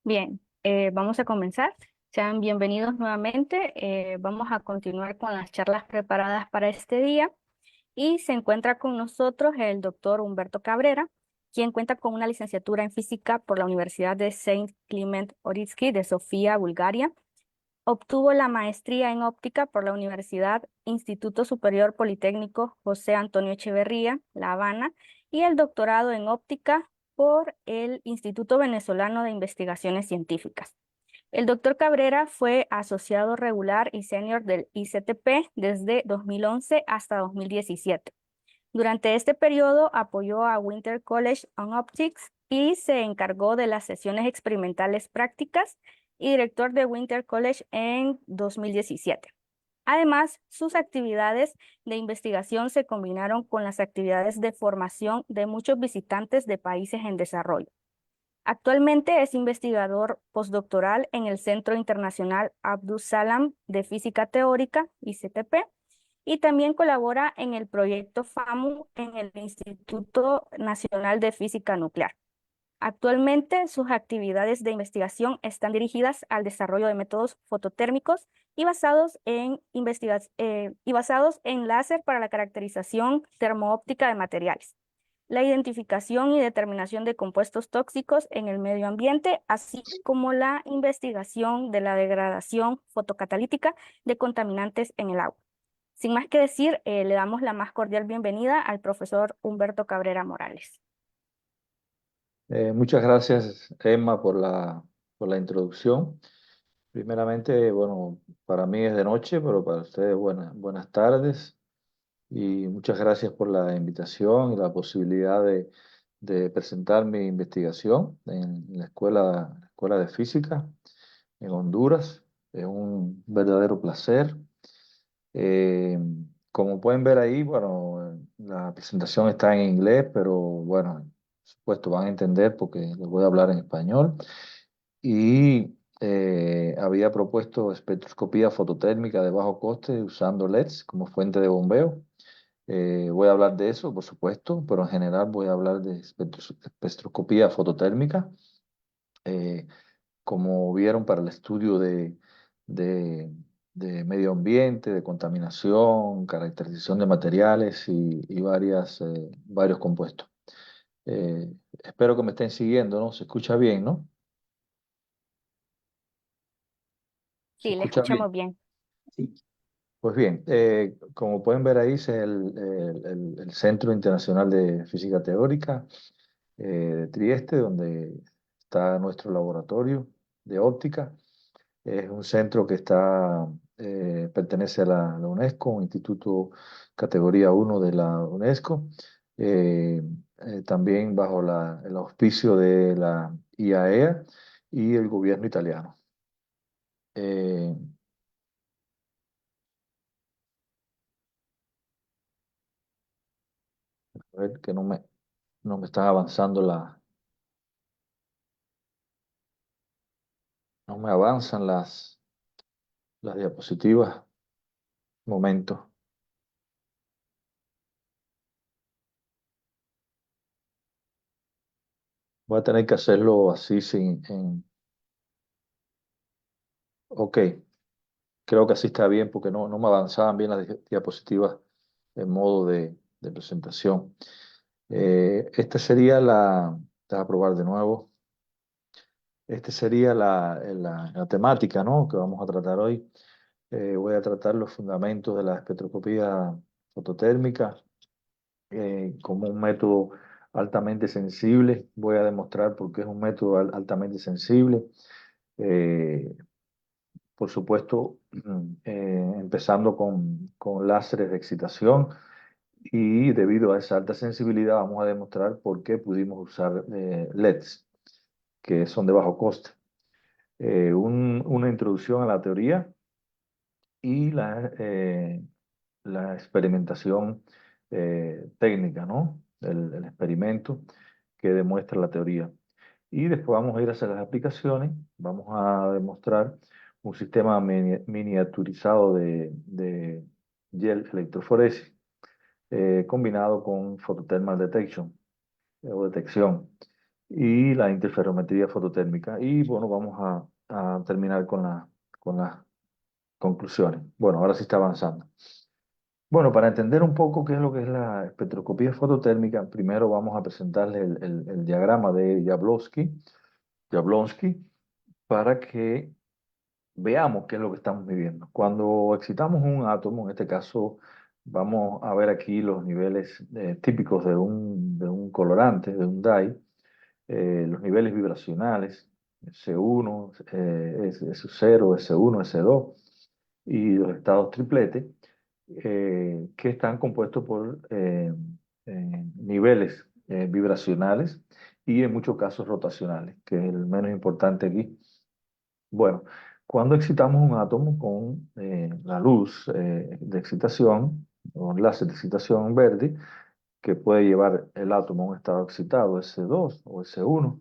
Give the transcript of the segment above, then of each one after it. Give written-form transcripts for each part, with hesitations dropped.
Bien, vamos a comenzar. Sean bienvenidos nuevamente. Vamos a continuar con las charlas preparadas para este día y se encuentra con nosotros el doctor Humberto Cabrera, quien cuenta con una licenciatura en física por la Universidad de Saint Clement Oritsky de Sofía, Bulgaria. Obtuvo la maestría en óptica por la Universidad Instituto Superior Politécnico José Antonio Echeverría, La Habana, y el doctorado en óptica por el Instituto Venezolano de Investigaciones Científicas. El doctor Cabrera fue asociado regular y senior del ICTP desde 2011 hasta 2017. Durante este periodo apoyó a Winter College on Optics y se encargó de las sesiones experimentales prácticas y director de Winter College en 2017. Además, sus actividades de investigación se combinaron con las actividades de formación de muchos visitantes de países en desarrollo. Actualmente es investigador postdoctoral en el Centro Internacional Abdus Salam de Física Teórica, ICTP, y también colabora en el proyecto FAMU en el Instituto Nacional de Física Nuclear. Actualmente sus actividades de investigación están dirigidas al desarrollo de métodos fototérmicos y basados en láser para la caracterización termoóptica de materiales, la identificación y determinación de compuestos tóxicos en el medio ambiente, así como la investigación de la degradación fotocatalítica de contaminantes en el agua. Sin más que decir, le damos la más cordial bienvenida al profesor Humberto Cabrera Morales. Muchas gracias, Emma, por la introducción. Primeramente, bueno, para mí es de noche, pero para ustedes buenas tardes. Y muchas gracias por la invitación y la posibilidad de presentar mi investigación en la escuela de física en Honduras. Es un verdadero placer. Eh, Como pueden ver ahí, bueno, la presentación está en inglés, pero bueno, por supuesto van a entender porque les voy a hablar en español. Y había propuesto espectroscopía fototérmica de bajo coste usando LEDs como fuente de bombeo. Voy a hablar de eso, por supuesto, pero en general voy a hablar de espectroscopía fototérmica. Eh, Como vieron, para el estudio de, de medio ambiente, de contaminación, caracterización de materiales y varios compuestos. Eh, Espero que me estén siguiendo, ¿no? Se escucha bien, ¿no? Se Sí, le escucha bien. escuchamos bien. Sí. Pues bien, como pueden ver ahí, ese es el Centro Internacional de Física Teórica de Trieste, donde está nuestro laboratorio de óptica. Es un centro que pertenece a la UNESCO, un instituto categoría uno de la UNESCO, eh, también bajo el auspicio de la IAEA y el gobierno italiano. Eh, a ver que no me están avanzando no me avanzan las diapositivas. Momento. Voy a tener que hacerlo así Ok, creo que así está bien porque no me avanzaban bien las diapositivas en modo de presentación. Esta sería Voy a probar de nuevo. Esta sería la temática, ¿no?, que vamos a tratar hoy. Voy a tratar los fundamentos de la espectroscopía fototérmica como un método altamente sensible. Voy a demostrar por qué es un método altamente sensible. Eh, por supuesto, empezando con láseres de excitación, y debido a esa alta sensibilidad vamos a demostrar por qué pudimos usar LEDs, que son de bajo coste. Una introducción a la teoría y la experimentación técnica, ¿no? El experimento que demuestra la teoría. Y después vamos a ir a hacer las aplicaciones. Vamos a demostrar un sistema miniaturizado de gel electroforesis combinado con photothermal detection o detección. y la interferometría fototérmica. Y bueno, vamos a terminar con las conclusiones. Bueno, ahora sí está avanzando. Bueno, para entender un poco qué es lo que es la espectroscopía fototérmica, primero vamos a presentarles el diagrama de Jablonski, para que veamos qué es lo que estamos midiendo. Cuando excitamos un átomo, en este caso vamos a ver aquí los niveles típicos de un colorante, de un dye, los niveles vibracionales, S1, S0, S1, S2 y los estados triplete, que están compuestos por niveles vibracionales y en muchos casos rotacionales, que es el menos importante aquí. Bueno, cuando excitamos un átomo con la luz de excitación, o enlace de excitación verde, que puede llevar el átomo a un estado excitado, S2 o S1,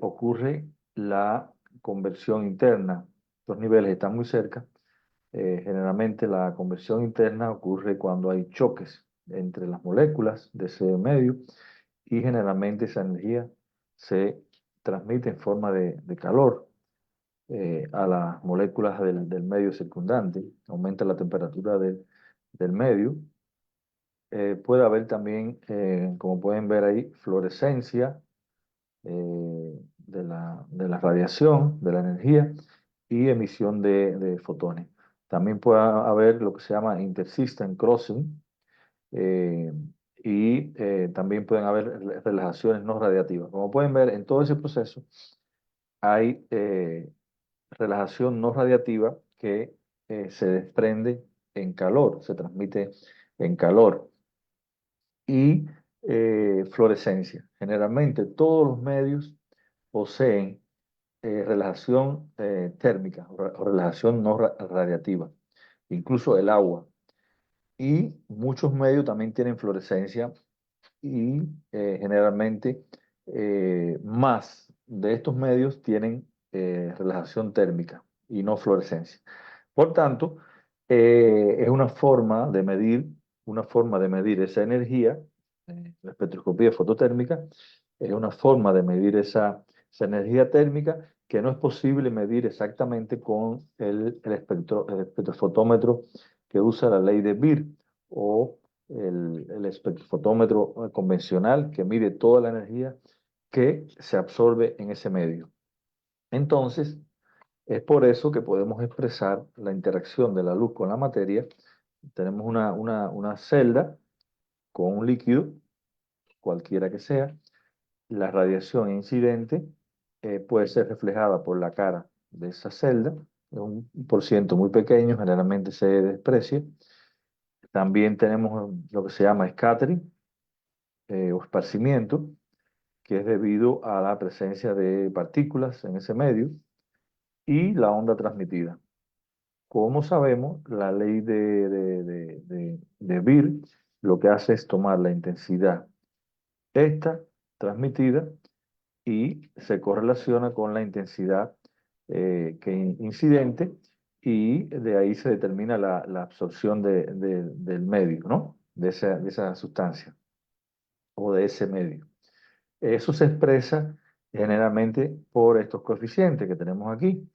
ocurre la conversión interna. Los niveles están muy cerca. Generalmente la conversión interna ocurre cuando hay choques entre las moléculas de ese medio y generalmente esa energía se transmite en forma de calor a las moléculas del medio circundante, aumenta la temperatura del medio. Puede haber también, como pueden ver ahí, fluorescencia de la radiación, de la energía y emisión de fotones. También puede haber lo que se llama intersystem crossing eh, y también pueden haber relajaciones no radiativas. Como pueden ver, en todo ese proceso hay relajación no radiativa que se desprende en calor, se transmite en calor y fluorescencia. Generalmente todos los medios poseen relajación térmica o relajación no radiativa, incluso el agua. Y muchos medios también tienen fluorescencia y generalmente más de estos medios tienen relajación térmica y no fluorescencia. Por tanto, es una forma de medir esa energía, la espectroscopía fototérmica, es una forma de medir esa energía térmica que no es posible medir exactamente con el espectrofotómetro que usa la ley de Beer o el espectrofotómetro convencional que mide toda la energía que se absorbe en ese medio. Entonces, es por eso que podemos expresar la interacción de la luz con la materia. Tenemos una celda con un líquido, cualquiera que sea. La radiación incidente puede ser reflejada por la cara de esa celda, un por ciento muy pequeño, generalmente se desprecia. También tenemos lo que se llama scattering o esparcimiento, que es debido a la presencia de partículas en ese medio, y la onda transmitida. Como sabemos, la ley de Beer lo que hace es tomar la intensidad esta transmitida y se correlaciona con la intensidad incidente y de ahí se determina la absorción del medio, ¿no? De esa sustancia o de ese medio. Eso se expresa generalmente por estos coeficientes que tenemos aquí.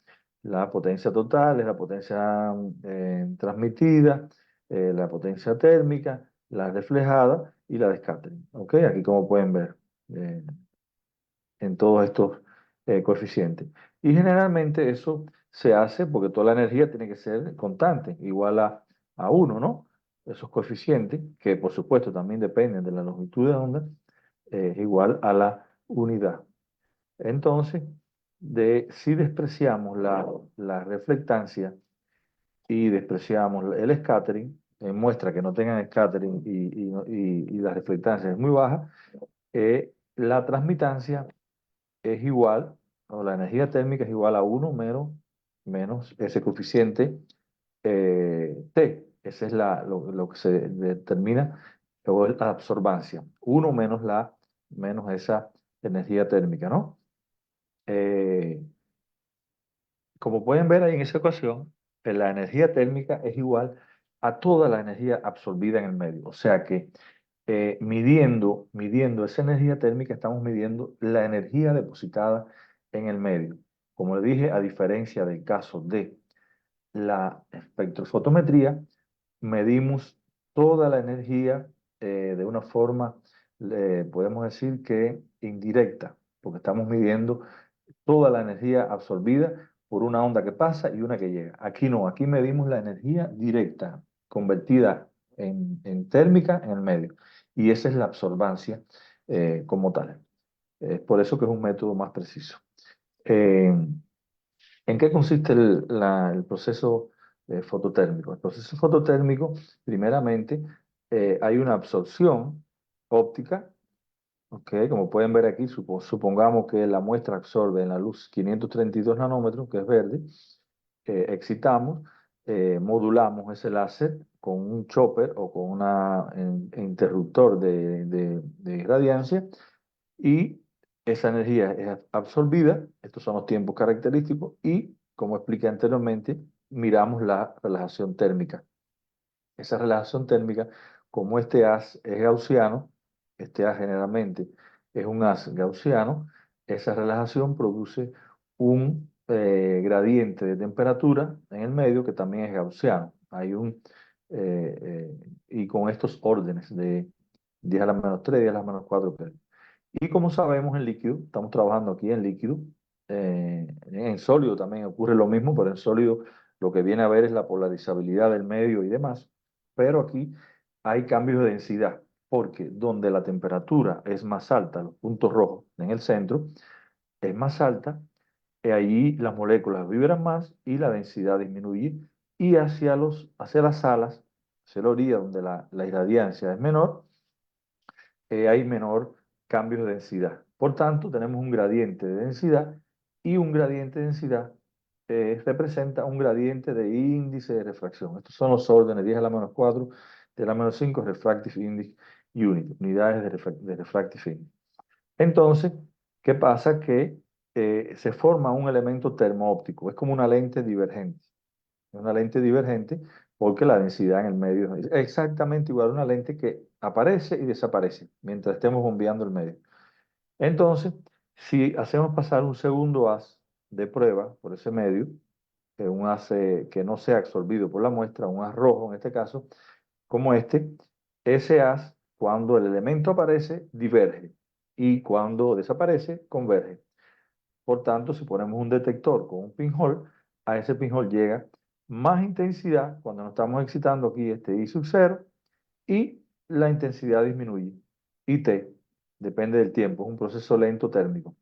La potencia total es la potencia transmitida, la potencia térmica, la reflejada y la de scattering. ¿Ok? Aquí como pueden ver eh, en todos estos coeficientes. Y generalmente eso se hace porque toda la energía tiene que ser constante, igual a 1, ¿no? Esos coeficientes, que por supuesto también dependen de la longitud de onda, es igual a la unidad. Entonces, si despreciamos la reflectancia y despreciamos el scattering, muestra que no tengan scattering y la reflectancia es muy baja, la transmitancia es igual, o la energía térmica es igual a 1 menos ese coeficiente T. Ese es lo que se determina, o es la absorbancia. 1 menos esa energía térmica, ¿no? Eh, Como pueden ver ahí en esa ecuación, la energía térmica es igual a toda la energía absorbida en el medio. O sea que midiendo esa energía térmica, estamos midiendo la energía depositada en el medio. Como le dije, a diferencia del caso de la espectrofotometría, medimos toda la energía de una forma, podemos decir que indirecta, porque estamos midiendo toda la energía absorbida por una onda que pasa y una que llega. Aquí no, aquí medimos la energía directa, convertida en térmica en el medio. Y esa es la absorbancia como tal. Es por eso que es un método más preciso. Eh, ¿En qué consiste el proceso fototérmico? El proceso fototérmico, primeramente, hay una absorción óptica. Ok, como pueden ver aquí, supongamos que la muestra absorbe en la luz 532 nanómetros, que es verde. Excitamos, modulamos ese láser con un chopper o con un interruptor de irradiancia, y esa energía es absorbida. Estos son los tiempos característicos y, como expliqué anteriormente, miramos la relajación térmica. Esa relajación térmica, como este haz es gaussiano, este haz generalmente es un haz gaussiano, esa relajación produce un gradiente de temperatura en el medio que también es gaussiano. Hay y con estos órdenes de 10 a la menos 3, 10 a la menos 4 Kelvin. Y como sabemos en líquido, estamos trabajando aquí en líquido, en sólido también ocurre lo mismo, pero en sólido lo que viene a ver es la polarizabilidad del medio y demás. Pero aquí hay cambios de densidad, porque donde la temperatura es más alta, los puntos rojos en el centro, es más alta, y allí las moléculas vibran más y la densidad disminuye. Y hacia las alas, hacia la orilla donde la irradiancia es menor, hay menor cambio de densidad. Por tanto, tenemos un gradiente de densidad, y un gradiente de densidad representa un gradiente de índice de refracción. Estos son los órdenes 10 a la menos 4, 10 a la menos 5, refractive index unit, unidades de refractive index. Entonces, ¿qué pasa? Que se forma un elemento termoóptico, es como una lente divergente. Es una lente divergente porque la densidad en el medio es exactamente igual a una lente que aparece y desaparece mientras estemos bombeando el medio. Entonces, si hacemos pasar un segundo haz de prueba por ese medio, un haz que no sea absorbido por la muestra, un haz rojo en este caso, como este, ese haz, cuando el elemento aparece, diverge, y cuando desaparece, converge. Por tanto, si ponemos un detector con un pinhole, a ese pinhole llega más intensidad cuando nos estamos excitando aquí, este I sub 0, y la intensidad disminuye. Y T, depende del tiempo, es un proceso lento térmico,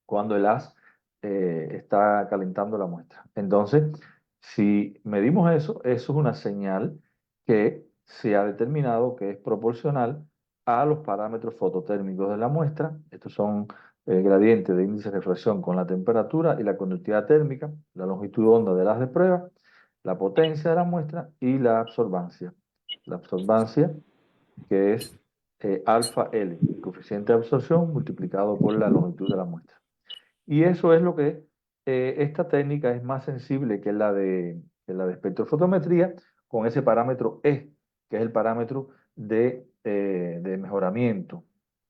cuando el haz está calentando la muestra. Entonces, si medimos eso es una señal que se ha determinado que es proporcional a los parámetros fototérmicos de la muestra. Estos son gradientes de índice de refracción con la temperatura y la conductividad térmica, la longitud de onda del haz de prueba, la potencia de la muestra y la absorbancia. La absorbancia, que es alfa L, el coeficiente de absorción multiplicado por la longitud de la muestra. Y eso es lo que esta técnica es más sensible que la de espectrofotometría, con ese parámetro E, que es el parámetro de mejoramiento,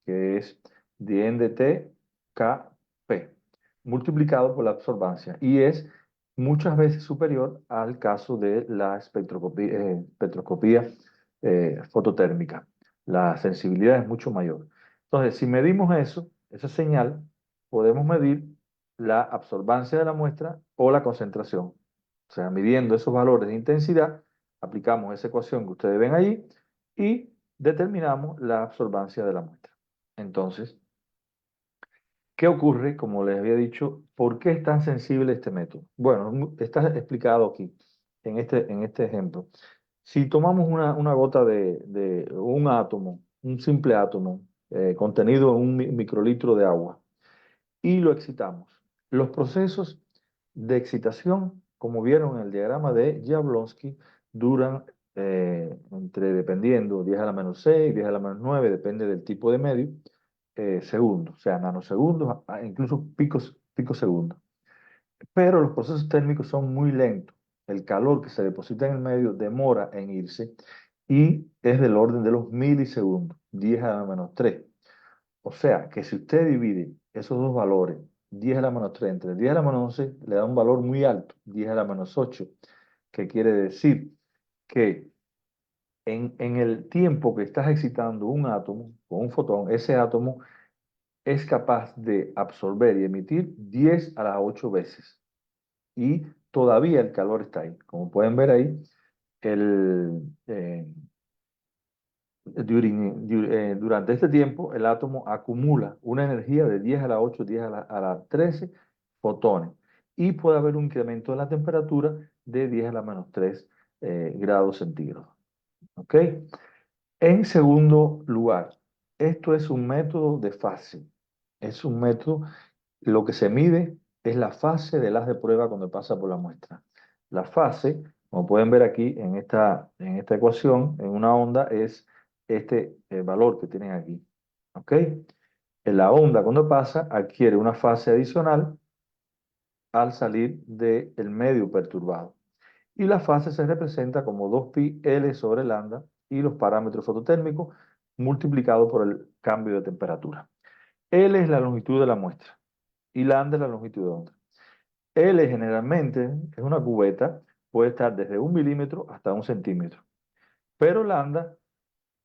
que es de NDT Kp, multiplicado por la absorbancia. Y es muchas veces superior al caso de la espectroscopía fototérmica. La sensibilidad es mucho mayor. Entonces, si medimos eso, esa señal, podemos medir la absorbancia de la muestra o la concentración. O sea, midiendo esos valores de intensidad, aplicamos esa ecuación que ustedes ven ahí y determinamos la absorbancia de la muestra. Entonces, ¿qué ocurre? Como les había dicho, ¿por qué es tan sensible este método? Bueno, está explicado aquí, en este ejemplo. Si tomamos una gota de un átomo, un simple átomo, contenido en un microlitro de agua, y lo excitamos. Los procesos de excitación, como vieron en el diagrama de Jablonski, duran dependiendo, 10 a la menos 6, 10 a la menos 9, depende del tipo de medio, segundos, o sea, nanosegundos, incluso picos segundos. Pero los procesos térmicos son muy lentos. El calor que se deposita en el medio demora en irse, y es del orden de los milisegundos, 10 a la menos 3. O sea, que si usted divide esos dos valores, 10 a la menos 3 entre 10 a la menos 11, le da un valor muy alto, 10 a la menos 8, que quiere decir que en el tiempo que estás excitando un átomo con un fotón, ese átomo es capaz de absorber y emitir 10 a las 8 veces. Y todavía el calor está ahí. Como pueden ver ahí, el, durante este tiempo el átomo acumula una energía de 10 a la 8, 10 a la 13 fotones. Y puede haber un incremento de la temperatura de 10 a la menos 3 grados centígrados. ¿Ok? En segundo lugar, esto es un método de fase. Es un método, lo que se mide es la fase del haz de prueba cuando pasa por la muestra. La fase, como pueden ver aquí en esta ecuación, en una onda, es este valor que tienen aquí. ¿Ok? En la onda, cuando pasa, adquiere una fase adicional al salir del medio perturbado. Y la fase se representa como 2pi L sobre lambda y los parámetros fototérmicos multiplicado por el cambio de temperatura. L es la longitud de la muestra y lambda es la longitud de onda. L generalmente es una cubeta, puede estar desde 1 milímetro hasta 1 centímetro, pero lambda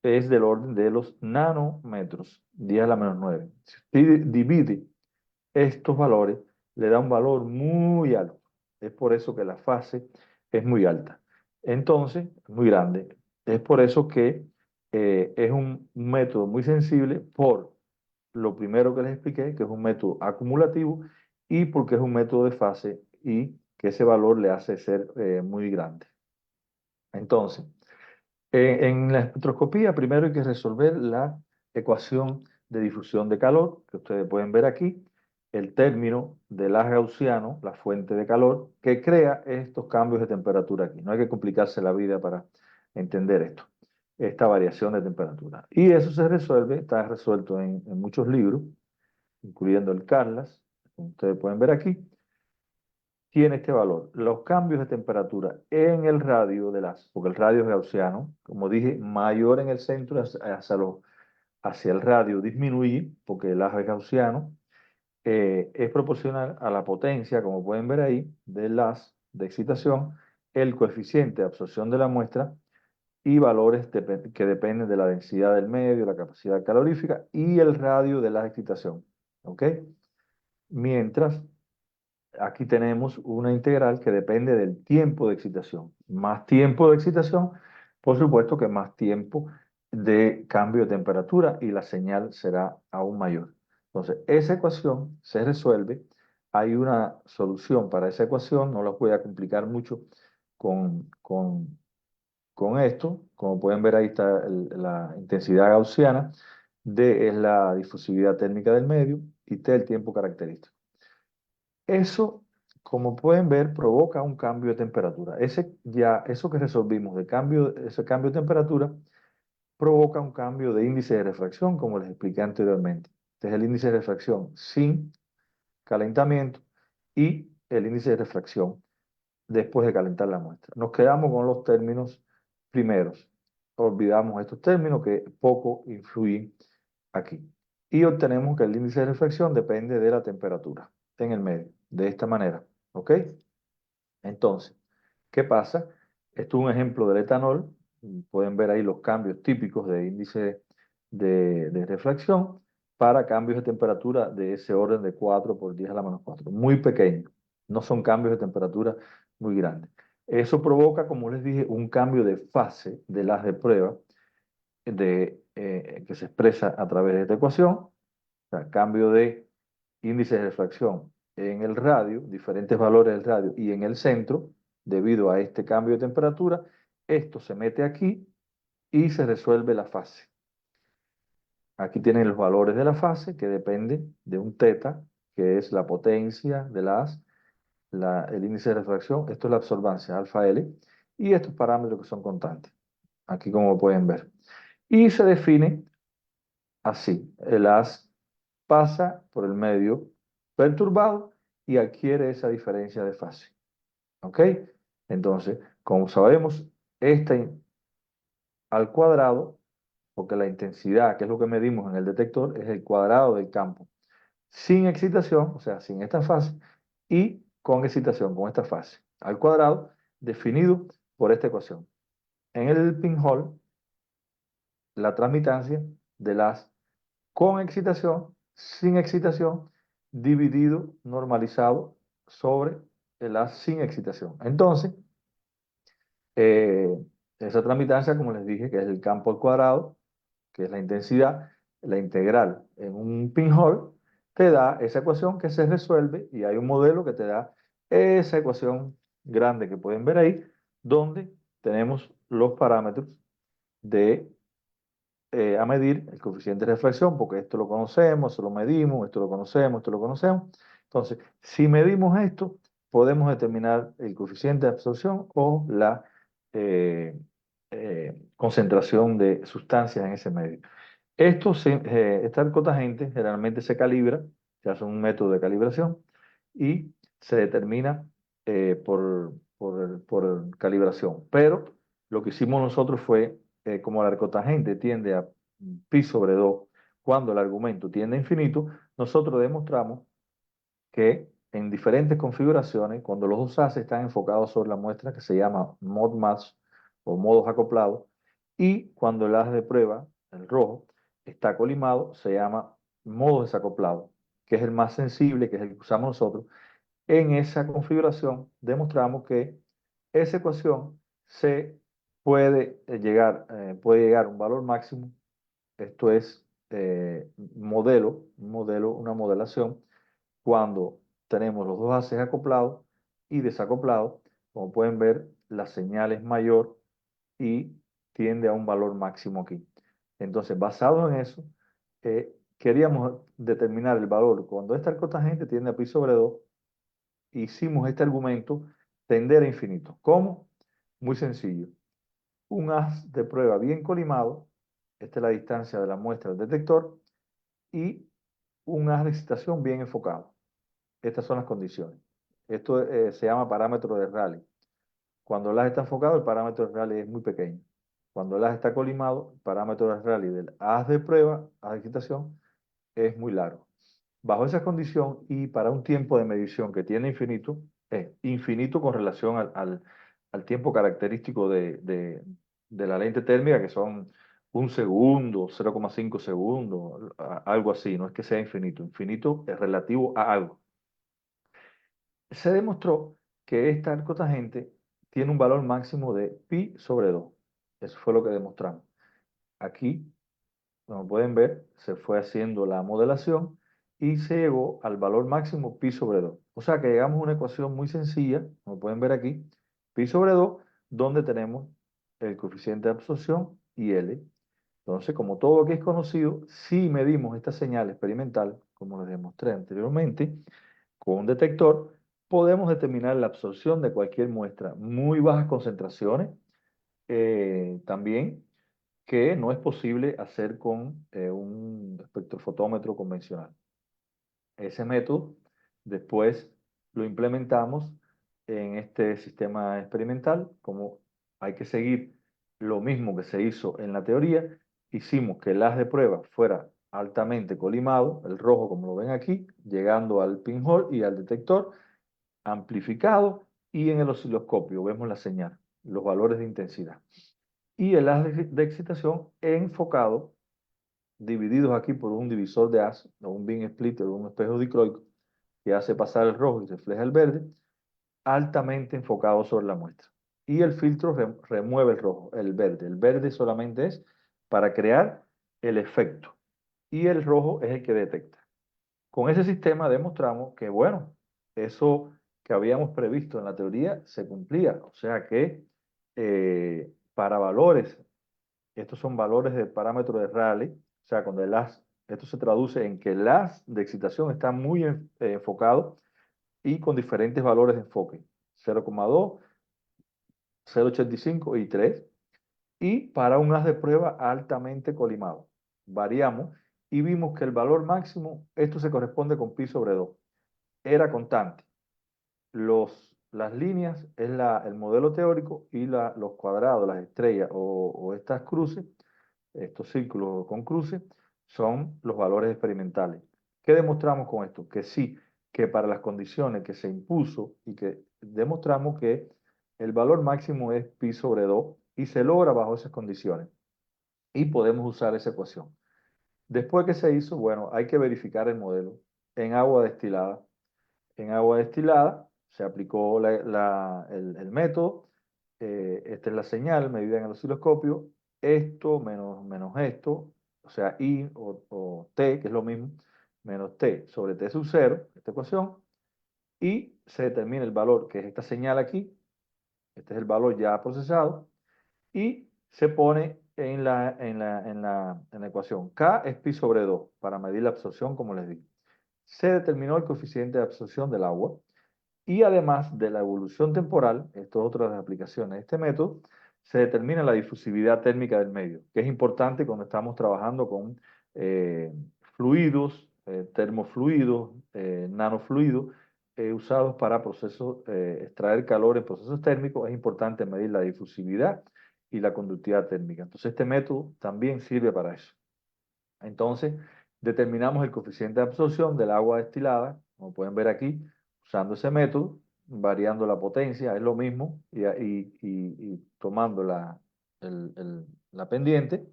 es del orden de los nanómetros, 10 a la menos 9. Si usted divide estos valores, le da un valor muy alto. Es por eso que la fase es muy alta. Entonces, muy grande. Es por eso que es un método muy sensible por lo primero que les expliqué, que es un método acumulativo, y porque es un método de fase y que ese valor le hace ser muy grande. Entonces, en la espectroscopía, primero hay que resolver la ecuación de difusión de calor, que ustedes pueden ver aquí, el término del haz gaussiano, la fuente de calor, que crea estos cambios de temperatura aquí. No hay que complicarse la vida para entender esto, esta variación de temperatura. Y eso se resuelve, está resuelto en muchos libros, incluyendo el Carlas, como ustedes pueden ver aquí, tiene este valor. Los cambios de temperatura en el radio del haz, porque el radio es gaussiano, como dije, mayor en el centro hacia el radio disminuye, porque el haz es gaussiano, es proporcional a la potencia, como pueden ver ahí, del haz de excitación, el coeficiente de absorción de la muestra y valores que dependen de la densidad del medio, la capacidad calorífica y el radio de la excitación. ¿Ok? Mientras aquí tenemos una integral que depende del tiempo de excitación. Más tiempo de excitación, por supuesto que más tiempo de cambio de temperatura y la señal será aún mayor. Entonces, esa ecuación se resuelve. Hay una solución para esa ecuación, no la voy a complicar mucho con, con, con esto. Como pueden ver, ahí está la intensidad gaussiana, D es la difusividad térmica del medio y T el tiempo característico. Eso, como pueden ver, provoca un cambio de temperatura. Eso que resolvimos ese cambio de temperatura provoca un cambio de índice de refracción, como les expliqué anteriormente. Este es el índice de refracción sin calentamiento y el índice de refracción después de calentar la muestra. Nos quedamos con los términos primeros. Olvidamos estos términos que poco influyen aquí. Y obtenemos que el índice de refracción depende de la temperatura en el medio, de esta manera. ¿Ok? Entonces, ¿qué pasa? Esto es un ejemplo del etanol. Pueden ver ahí los cambios típicos de índice de refracción para cambios de temperatura de ese orden de 4 por 10 a la menos 4. Muy pequeños. No son cambios de temperatura muy grandes. Eso provoca, como les dije, un cambio de fase de las de prueba que se expresa a través de esta ecuación. O sea, cambio de índice de refracción en el radio, diferentes valores del radio y en el centro, debido a este cambio de temperatura, esto se mete aquí y se resuelve la fase. Aquí tienen los valores de la fase que dependen de un teta, que es la potencia de las, el índice de refracción, esto es la absorbancia, alfa L, y estos parámetros que son constantes, aquí como pueden ver. Y se define así, el haz pasa por el medio perturbado y adquiere esa diferencia de fase. ¿Ok? Entonces, como sabemos, esta al cuadrado, porque la intensidad, que es lo que medimos en el detector, es el cuadrado del campo, sin excitación, o sea, sin esta fase, y con excitación, con esta fase, al cuadrado, definido por esta ecuación. En el pinhole, la transmitancia de las con excitación, sin excitación, dividido, normalizado sobre las sin excitación. Entonces, eh, esa transmitancia, como les dije, que es el campo al cuadrado, que es la intensidad, la integral en un pinhole, te da esa ecuación que se resuelve y hay un modelo que te da esa ecuación grande que pueden ver ahí, donde tenemos los parámetros de a medir el coeficiente de reflexión, porque esto lo conocemos, esto lo medimos, esto lo conocemos, esto lo conocemos. Entonces, si medimos esto, podemos determinar el coeficiente de absorción o la concentración de sustancias en ese medio. Esta cotagente generalmente se calibra, se hace un método de calibración y se determina por calibración. Pero lo que hicimos nosotros fue, como la cotagente tiende a pi sobre 2, cuando el argumento tiende a infinito, nosotros demostramos que en diferentes configuraciones, cuando los dos haces están enfocados sobre la muestra, que se llama mod match o modos acoplados, y cuando el haz de prueba, el rojo, está colimado, se llama modo desacoplado, que es el más sensible, que es el que usamos nosotros. En esa configuración demostramos que esa ecuación se puede llegar a un valor máximo, esto es una modelación, cuando tenemos los dos haces acoplados y desacoplados. Como pueden ver, la señal es mayor y tiende a un valor máximo aquí. Entonces, basado en eso, queríamos determinar el valor. Cuando esta cotangente tiende a pi sobre 2, hicimos este argumento tender a infinito. ¿Cómo? Muy sencillo. Un haz de prueba bien colimado, esta es la distancia de la muestra del detector, y un haz de excitación bien enfocado. Estas son las condiciones. Esto se llama parámetro de Rayleigh. Cuando el haz está enfocado, el parámetro de Rayleigh es muy pequeño. Cuando el haz está colimado, el parámetro de Rayleigh del haz de prueba, haz de excitación, es muy largo. Bajo esa condición y para un tiempo de medición que tiene infinito, es infinito con relación al tiempo característico de la lente térmica, que son un segundo, 0,5 segundos, algo así, no es que sea infinito. Infinito es relativo a algo. Se demostró que esta cotangente tiene un valor máximo de pi sobre 2. Eso fue lo que demostramos. Aquí, como pueden ver, se fue haciendo la modelación y se llegó al valor máximo pi sobre 2. O sea que llegamos a una ecuación muy sencilla, como pueden ver aquí, pi sobre 2, donde tenemos el coeficiente de absorción y L. Entonces, como todo lo que es conocido, si medimos esta señal experimental, como les demostré anteriormente, con un detector, podemos determinar la absorción de cualquier muestra, muy bajas concentraciones, también que no es posible hacer con un espectrofotómetro convencional. Ese método después lo implementamos en este sistema experimental. Como hay que seguir lo mismo que se hizo en la teoría, hicimos que el haz de prueba fuera altamente colimado, el rojo como lo ven aquí, llegando al pinhole y al detector, amplificado, y en el osciloscopio vemos la señal, los valores de intensidad. Y el haz de excitación enfocado, divididos aquí por un divisor de haz, o un beam splitter, o un espejo dicroico, que hace pasar el rojo y refleja el verde, altamente enfocado sobre la muestra. Y el filtro remueve el rojo, el verde. El verde solamente es para crear el efecto. Y el rojo es el que detecta. Con ese sistema demostramos que, bueno, eso que habíamos previsto en la teoría se cumplía. O sea que para valores, estos son valores del parámetro de Rayleigh, o sea, cuando esto se traduce en que el haz de excitación está muy enfocado y con diferentes valores de enfoque, 0,2, 0,85 y 3, y para un haz de prueba altamente colimado. Variamos y vimos que el valor máximo, esto se corresponde con pi sobre 2, era constante. Los las líneas es el modelo teórico y los cuadrados, las estrellas o estas cruces, estos círculos con cruces, son los valores experimentales. ¿Qué demostramos con esto? Que sí, que para las condiciones que se impuso y que demostramos que el valor máximo es pi sobre 2 y se logra bajo esas condiciones. Y podemos usar esa ecuación. Después que se hizo, bueno, hay que verificar el modelo en agua destilada. En agua destilada se aplicó el método. Esta es la señal medida en el osciloscopio. Esto menos esto, o sea, I o T, que es lo mismo, menos T sobre T sub 0, esta ecuación, y se determina el valor, que es esta señal aquí. Este es el valor ya procesado y se pone en la ecuación. K es pi sobre 2 para medir la absorción, como les dije. Se determinó el coeficiente de absorción del agua y además de la evolución temporal, esto es otra de las aplicaciones de este método, se determina la difusividad térmica del medio, que es importante cuando estamos trabajando con fluidos, termofluidos, nanofluidos, usados para procesos, extraer calor en procesos térmicos. Es importante medir la difusividad y la conductividad térmica. Entonces, este método también sirve para eso. Entonces, determinamos el coeficiente de absorción del agua destilada, como pueden ver aquí, usando ese método, variando la potencia, es lo mismo, y tomando la pendiente,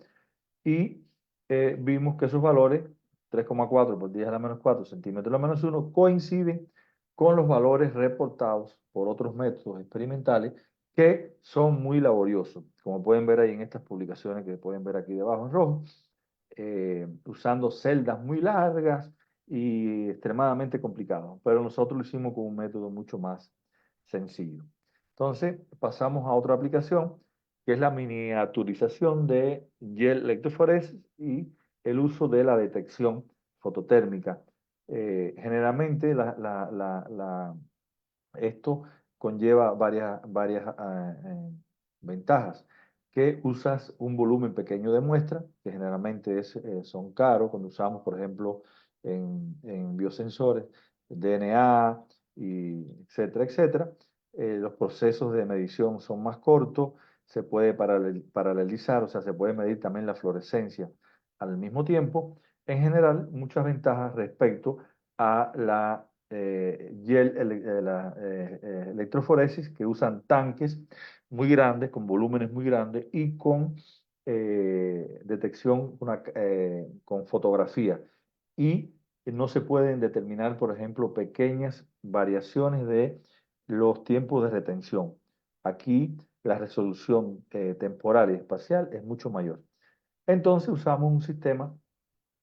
y vimos que esos valores, 3,4 por 10 a la menos 4 centímetros a la menos 1, coinciden con los valores reportados por otros métodos experimentales que son muy laboriosos, como pueden ver ahí en estas publicaciones que pueden ver aquí debajo en rojo, usando celdas muy largas y extremadamente complicados, pero nosotros lo hicimos con un método mucho más sencillo. Entonces, pasamos a otra aplicación, que es la miniaturización de gel electroforesis y el uso de la detección fototérmica. Generalmente esto conlleva varias ventajas, que usas un volumen pequeño de muestra, que generalmente son caros cuando usamos, por ejemplo, en biosensores, DNA, etcétera, etcétera. Los procesos de medición son más cortos, se puede paralelizar, o sea, se puede medir también la fluorescencia al mismo tiempo. En general, muchas ventajas respecto a electroforesis, que usan tanques muy grandes, con volúmenes muy grandes y con detección con fotografía. Y no se pueden determinar, por ejemplo, pequeñas variaciones de los tiempos de retención. Aquí la resolución temporal y espacial es mucho mayor. Entonces usamos un sistema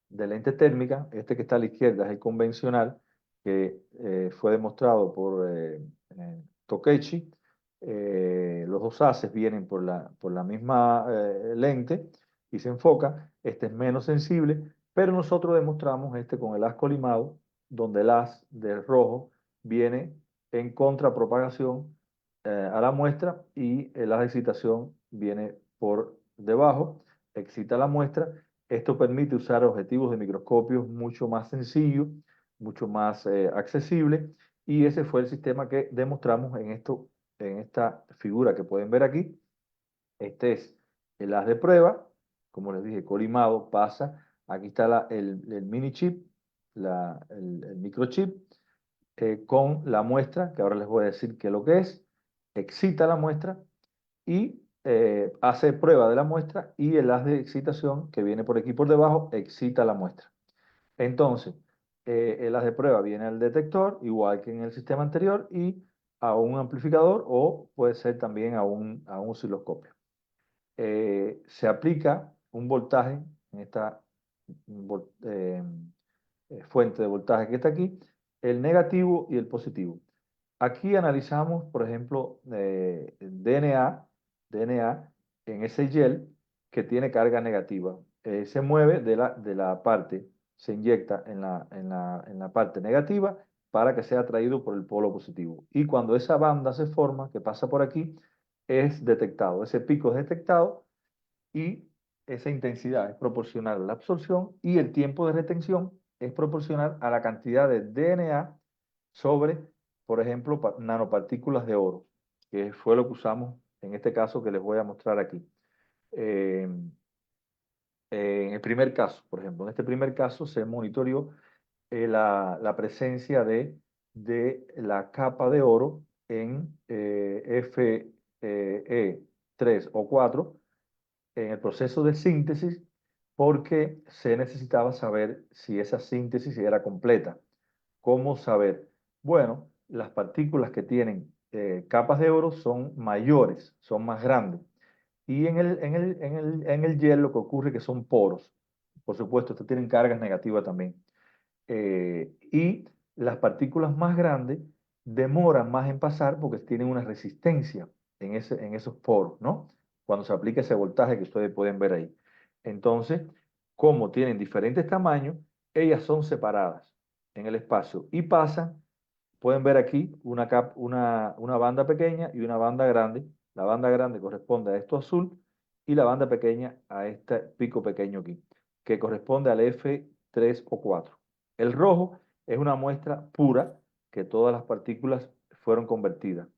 de lente térmica. Este que está a la izquierda es el convencional, que fue demostrado por Tokechi. Los dos haces vienen por la misma lente y se enfocan. Este es menos sensible, pero nosotros demostramos este con el haz colimado, donde el haz del rojo viene en contrapropagación a la muestra y el haz de excitación viene por debajo, excita la muestra. Esto permite usar objetivos de microscopios mucho más sencillos, mucho más accesibles, y ese fue el sistema que demostramos en esta figura que pueden ver aquí. Este es el haz de prueba, como les dije, colimado, pasa. Aquí está el mini chip, el microchip, con la muestra, que ahora les voy a decir qué es lo que es, excita la muestra y hace prueba de la muestra, y el haz de excitación que viene por aquí por debajo excita la muestra. Entonces, el haz de prueba viene al detector, igual que en el sistema anterior, y a un amplificador o puede ser también a un osciloscopio. Se aplica un voltaje en esta fuente de voltaje que está aquí, el negativo y el positivo. Aquí analizamos, por ejemplo, DNA en ese gel que tiene carga negativa. Se mueve de la parte, se inyecta en la parte negativa para que sea atraído por el polo positivo. Y cuando esa banda se forma, que pasa por aquí, es detectado. Ese pico es detectado y esa intensidad es proporcional a la absorción y el tiempo de retención es proporcional a la cantidad de DNA sobre por ejemplo, nanopartículas de oro, que fue lo que usamos en este caso que les voy a mostrar aquí. Eh, en el primer caso, por ejemplo, en este primer caso se monitoreó la presencia de la capa de oro en Fe3 o 4 en el proceso de síntesis porque se necesitaba saber si esa síntesis era completa. ¿Cómo saber? Bueno, las partículas que tienen capas de oro son mayores, son más grandes. Y en el hielo lo que ocurre es que son poros. Por supuesto, estos tienen cargas negativas también. Y las partículas más grandes demoran más en pasar porque tienen una resistencia en esos poros, ¿no? Cuando se aplica ese voltaje que ustedes pueden ver ahí. Entonces, como tienen diferentes tamaños, ellas son separadas en el espacio y pasan, pueden ver aquí una banda pequeña y una banda grande. La banda grande corresponde a esto azul y la banda pequeña a este pico pequeño aquí, que corresponde al F3 o 4. El rojo es una muestra pura que todas las partículas fueron convertidas.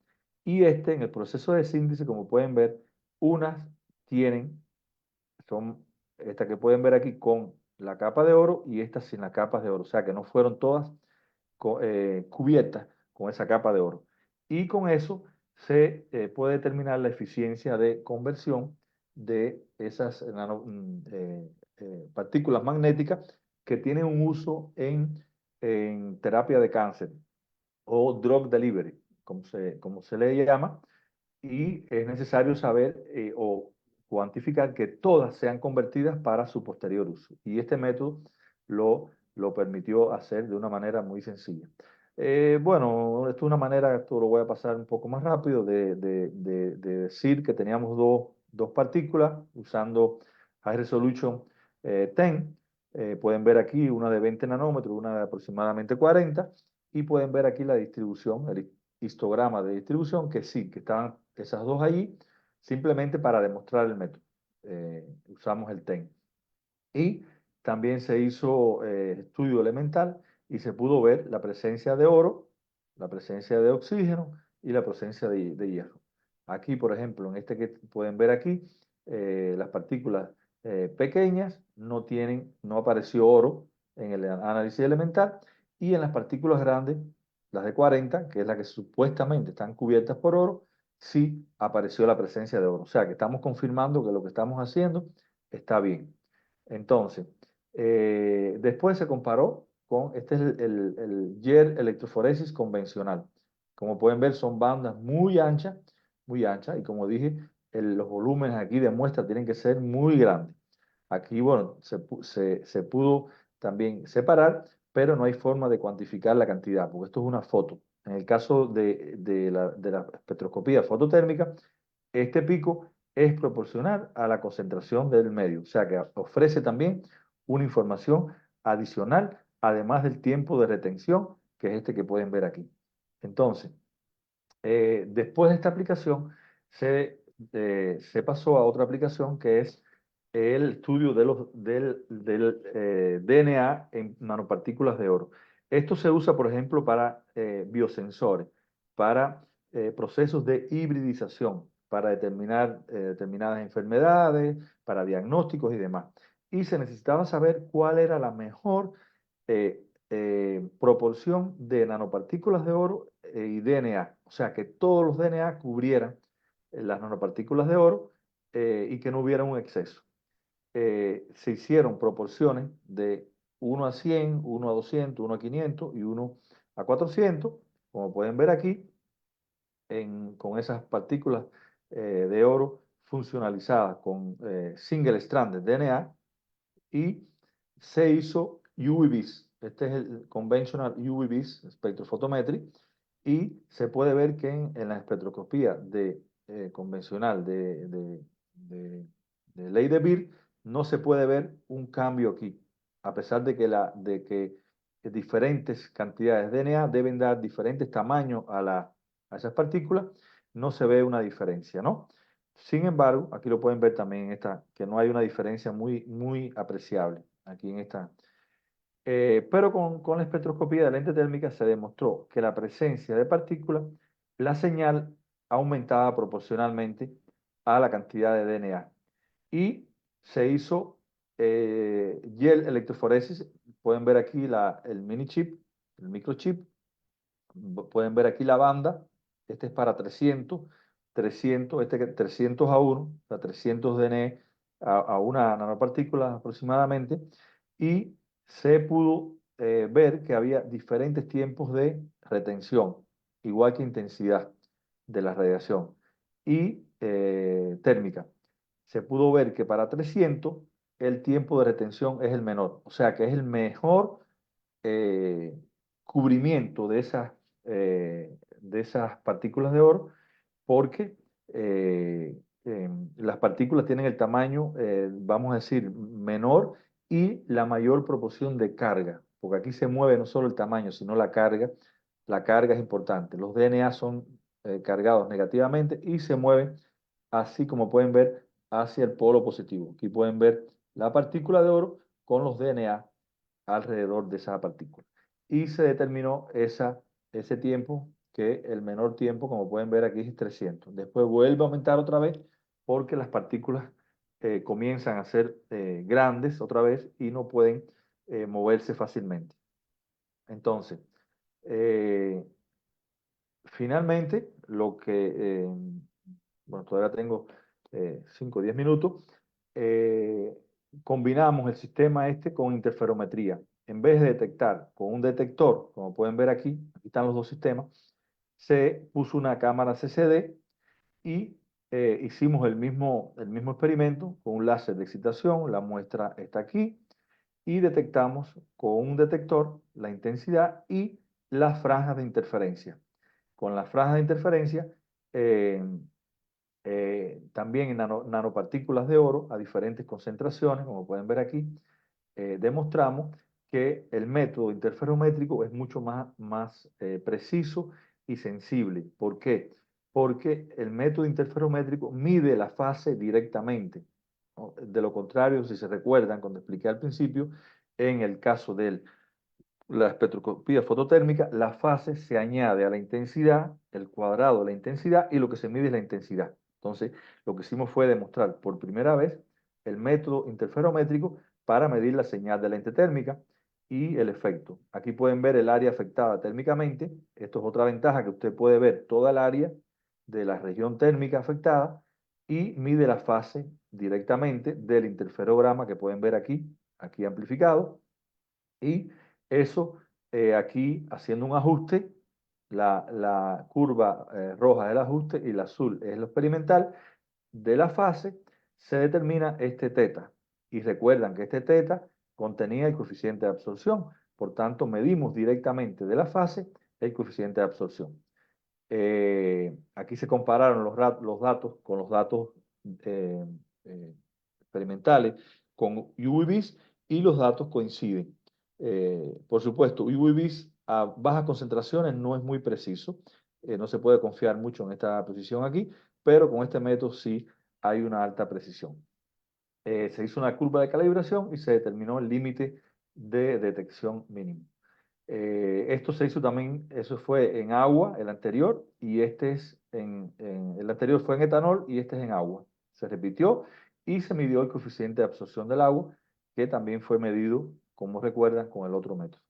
Y este, en el proceso de síntesis, como pueden ver, unas tienen, son estas que pueden ver aquí con la capa de oro y estas sin las capas de oro. O sea que no fueron todas cubiertas con esa capa de oro. Y con eso se puede determinar la eficiencia de conversión de esas partículas magnéticas que tienen un uso en terapia de cáncer o drug delivery, como se le llama, y es necesario saber o cuantificar que todas sean convertidas para su posterior uso. Y este método lo permitió hacer de una manera muy sencilla. Bueno, esto es una manera, esto lo voy a pasar un poco más rápido, de decir que teníamos dos partículas usando High Resolution 10. Pueden ver aquí una de 20 nanómetros, una de aproximadamente 40, y pueden ver aquí la distribución, el histograma de distribución, que sí, que estaban esas dos allí, simplemente para demostrar el método. Usamos el TEN. Y también se hizo estudio elemental y se pudo ver la presencia de oro, la presencia de oxígeno y la presencia de hierro. Aquí, por ejemplo, en este que pueden ver aquí, las partículas pequeñas no apareció oro en el análisis elemental, y en las partículas grandes, las de 40, que es la que supuestamente están cubiertas por oro, sí apareció la presencia de oro. O sea que estamos confirmando que lo que estamos haciendo está bien. Entonces, después se comparó con, este es el gel electroforesis convencional. Como pueden ver, son bandas muy anchas, y como dije, los volúmenes aquí de muestra tienen que ser muy grandes. Aquí, bueno, se pudo también separar, pero no hay forma de cuantificar la cantidad, porque esto es una foto. En el caso de la espectroscopía fototérmica, este pico es proporcional a la concentración del medio, o sea que ofrece también una información adicional, además del tiempo de retención, que es este que pueden ver aquí. Entonces, después de esta aplicación, se pasó a otra aplicación que es el estudio del DNA en nanopartículas de oro. Esto se usa, por ejemplo, para biosensores, para procesos de hibridización, para determinar determinadas enfermedades, para diagnósticos y demás. Y se necesitaba saber cuál era la mejor proporción de nanopartículas de oro y DNA, o sea, que todos los DNA cubrieran las nanopartículas de oro y que no hubiera un exceso. Se hicieron proporciones de 1 a 100, 1 a 200, 1 a 500 y 1 a 400, como pueden ver aquí, con esas partículas de oro funcionalizadas con single strand de DNA, y se hizo UV-Vis. Este es el Conventional UV-Vis Spectrophotometry, y se puede ver que en la espectroscopía convencional de ley de Beer no se puede ver un cambio aquí, a pesar de que diferentes cantidades de DNA deben dar diferentes tamaños a esas partículas, no se ve una diferencia, ¿no? Sin embargo, aquí lo pueden ver también en esta, que no hay una diferencia muy apreciable aquí en esta. Pero con la espectroscopía de lente térmica se demostró que la presencia de partículas, la señal aumentaba proporcionalmente a la cantidad de DNA. Y se hizo gel electroforesis. Pueden ver aquí el mini chip, el microchip. Pueden ver aquí la banda. Este es para 300, 300 a 1, o sea, 300 DNA a una nanopartícula aproximadamente. Y se pudo ver que había diferentes tiempos de retención, igual que intensidad de la radiación y térmica. Se pudo ver que para 300 el tiempo de retención es el menor, o sea que es el mejor eh, cubrimiento de esas partículas de oro, porque las partículas tienen el tamaño, vamos a decir, menor y la mayor proporción de carga, porque aquí se mueve no solo el tamaño, sino la carga. La carga es importante. Los DNA son cargados negativamente y se mueven, así como pueden ver, hacia el polo positivo. Aquí pueden ver la partícula de oro con los DNA alrededor de esa partícula. Y se determinó ese tiempo, que el menor tiempo, como pueden ver aquí, es 300. Después vuelve a aumentar otra vez porque las partículas comienzan a ser grandes otra vez y no pueden moverse fácilmente. Entonces, eh, finalmente, bueno, todavía tengo 5 o 10 minutos, eh, combinamos el sistema este con interferometría. En vez de detectar con un detector, como pueden ver aquí están los dos sistemas, se puso una cámara CCD y hicimos el mismo experimento con un láser de excitación. La muestra está aquí y detectamos con un detector la intensidad y las franjas de interferencia. Con las franjas de interferencia, eh, también en nanopartículas de oro a diferentes concentraciones, como pueden ver aquí, demostramos que el método interferométrico es mucho más preciso y sensible. ¿Por qué? Porque el método interferométrico mide la fase directamente, ¿no? De lo contrario, si se recuerdan, cuando expliqué al principio, en el caso de la espectroscopía fototérmica, la fase se añade a la intensidad, el cuadrado de la intensidad, y lo que se mide es la intensidad. Entonces, lo que hicimos fue demostrar por primera vez el método interferométrico para medir la señal de lente térmica y el efecto. Aquí pueden ver el área afectada térmicamente. Esto es otra ventaja, que usted puede ver toda el área de la región térmica afectada y mide la fase directamente del interferograma que pueden ver aquí amplificado. Y eso, aquí haciendo un ajuste, la curva roja es el ajuste y la azul es lo experimental de la fase, se determina este teta. Y recuerdan que este teta contenía el coeficiente de absorción. Por tanto, medimos directamente de la fase el coeficiente de absorción. Aquí se compararon los datos con los datos eh, experimentales con UV-Vis, y los datos coinciden. Por supuesto, UV-Vis a bajas concentraciones no es muy preciso, no se puede confiar mucho en esta posición aquí, pero con este método sí hay una alta precisión. Se hizo una curva de calibración y se determinó el límite de detección mínimo. Esto se hizo también, eso fue en agua, el anterior, y el anterior fue en etanol y este es en agua. Se repitió y se midió el coeficiente de absorción del agua, que también fue medido, como recuerdan, con el otro método.